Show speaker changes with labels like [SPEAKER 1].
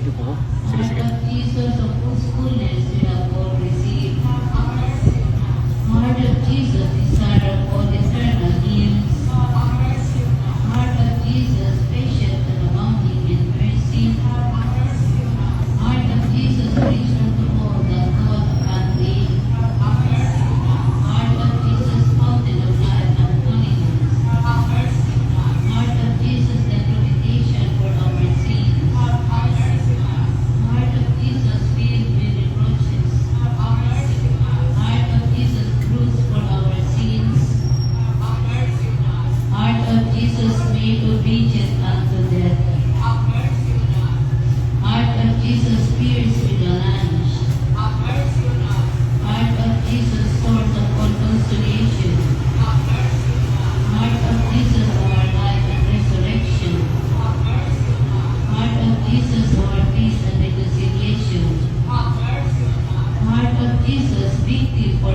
[SPEAKER 1] Medyo po. Sige, sige.
[SPEAKER 2] Heart of Jesus, of whose fullness we have all received. Heart of Jesus, desire of all eternal gifts. Heart of Jesus, patient and abounding in mercy. Heart of Jesus, rich unto all that God can be. Heart of Jesus, fountain of life and holiness. Heart of Jesus, the propitiation for our sins. Heart of Jesus, filled with reproaches. Heart of Jesus, bruised for our sins. Heart of Jesus, made obedient unto death. Heart of Jesus, pierced with a lance. Heart of Jesus, source of all consolation. Heart of Jesus, our life and resurrection. Heart of Jesus, our peace and reconciliation. Heart of Jesus, victim for